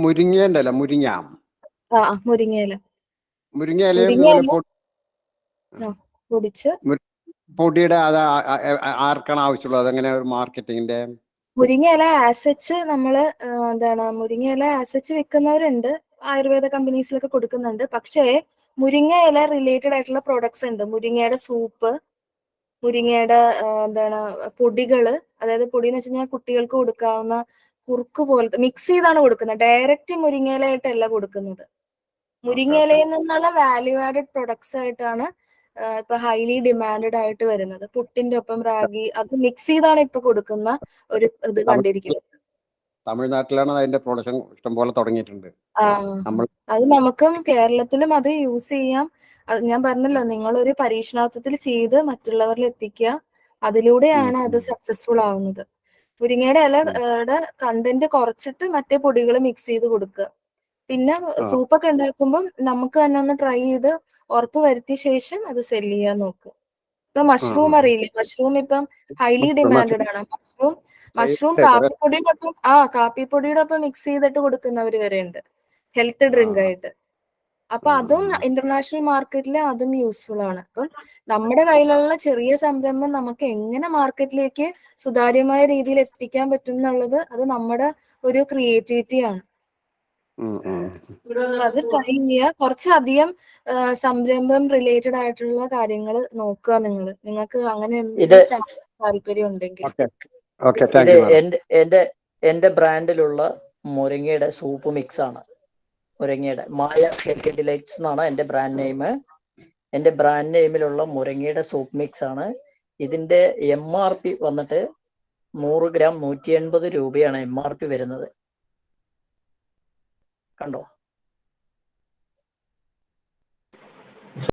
മുരിങ്ങ ഉണ്ടല്ലോ, മുരിങ്ങ മുരിങ്ങയില മുരിങ്ങയിലയും ഇതുപോലെ പൊടിച്ച് പൊടിയുടെ അത് ആർക്കാണ് ആവശ്യമുള്ളത്? അതെങ്ങനെ ഒരു മാർക്കറ്റിങ്ങിന്റെ? മുരിങ്ങയില ആസച്ച് നമ്മള് മുരിങ്ങയില ആസച്ച് വിൽക്കുന്നവരുണ്ട്, ആയുർവേദ കമ്പനീസിലൊക്കെ കൊടുക്കുന്നുണ്ട്. പക്ഷേ മുരിങ്ങയില റിലേറ്റഡ് ആയിട്ടുള്ള പ്രോഡക്ട്സ് ഉണ്ട്. മുരിങ്ങയുടെ സൂപ്പ്, മുരിങ്ങയുടെ പൊടികള്, അതായത് പൊടി എന്ന് വെച്ച് കഴിഞ്ഞാൽ കുട്ടികൾക്ക് കൊടുക്കാവുന്ന കുറുക്ക് പോലത്തെ മിക്സ് ചെയ്താണ് കൊടുക്കുന്നത്. ഡയറക്റ്റ് മുരിങ്ങയിലായിട്ടല്ല കൊടുക്കുന്നത്. മുരിങ്ങയിലയിൽ നിന്നുള്ള വാല്യൂ ആഡഡ് പ്രൊഡക്ട്സ് ആയിട്ടാണ് ഇപ്പൊ ഹൈലി ഡിമാൻഡഡ് ആയിട്ട് വരുന്നത്. പുട്ടിന്റെ ഒപ്പം റാഗി അത് മിക്സ് ചെയ്താണ് ഇപ്പൊ കൊടുക്കുന്ന ഒരു ഇത് കണ്ടിരിക്കുന്നത്. തമിഴ്നാട്ടിലാണ് അതിന്റെ പ്രൊഡക്ഷൻ ഇഷ്ടംപോലെ തുടങ്ങിയിട്ടുണ്ട്. അത് നമുക്കും കേരളത്തിലും അത് യൂസ് ചെയ്യാം. ഞാൻ പറഞ്ഞല്ലോ, നിങ്ങളൊരു പരീക്ഷണാർത്ഥത്തിൽ ചെയ്ത് മറ്റുള്ളവരിൽ എത്തിക്കുക, അതിലൂടെയാണ് അത് സക്സസ്ഫുൾ ആവുന്നത്. മുരിങ്ങയുടെ ഇലയുടെ കണ്ടന്റ് കുറച്ചിട്ട് മറ്റേ പൊടികൾ മിക്സ് ചെയ്ത് കൊടുക്കുക. പിന്നെ സൂപ്പൊക്കെ ഉണ്ടാക്കുമ്പോൾ നമുക്ക് തന്നെ ഒന്ന് ട്രൈ ചെയ്ത് ഉറപ്പ് വരുത്തിയ ശേഷം അത് സെല് ചെയ്യാൻ നോക്കുക. ഇപ്പൊ മഷ്റൂം അറിയില്ലേ? മഷ്റൂം ഇപ്പം ഹൈലി ഡിമാൻഡഡ് ആണ്. മഷ്റൂം കാപ്പിപ്പൊടിയുടെ ഒപ്പം മിക്സ് ചെയ്തിട്ട് കൊടുക്കുന്നവർ വരെ ഉണ്ട്, ഹെൽത്ത് ഡ്രിങ്ക് ആയിട്ട്. അപ്പൊ അതും ഇന്റർനാഷണൽ മാർക്കറ്റിൽ അതും യൂസ്ഫുൾ ആണ്. അപ്പം നമ്മുടെ കയ്യിലുള്ള ചെറിയ സംരംഭം നമുക്ക് എങ്ങനെ മാർക്കറ്റിലേക്ക് സുതാര്യമായ രീതിയിൽ എത്തിക്കാൻ പറ്റും എന്നുള്ളത് അത് നമ്മുടെ ഒരു ക്രിയേറ്റിവിറ്റി ആണ്. അത് ട്രൈ ചെയ്യുക. കുറച്ചധികം സംരംഭം റിലേറ്റഡ് ആയിട്ടുള്ള കാര്യങ്ങൾ നോക്കുക. നിങ്ങൾക്ക് അങ്ങനെ താല്പര്യം ഉണ്ടെങ്കിൽ. എന്റെ ബ്രാൻഡിലുള്ള മുരിങ്ങയുടെ സൂപ്പ് മിക്സ് ആണ്. മുരിങ്ങയുടെ മായാസ് ഹെൽത്തി ഡിലൈറ്റ്സ് എന്നാണ് എന്റെ ബ്രാൻഡ് നെയിം. എന്റെ ബ്രാൻഡ് നെയിമിലുള്ള മുരിങ്ങയുടെ സൂപ്പ് മിക്സ് ആണ്. ഇതിന്റെ MRP വന്നിട്ട് 100 ഗ്രാം 180 രൂപയാണ് MRP വരുന്നത്. കണ്ടോ?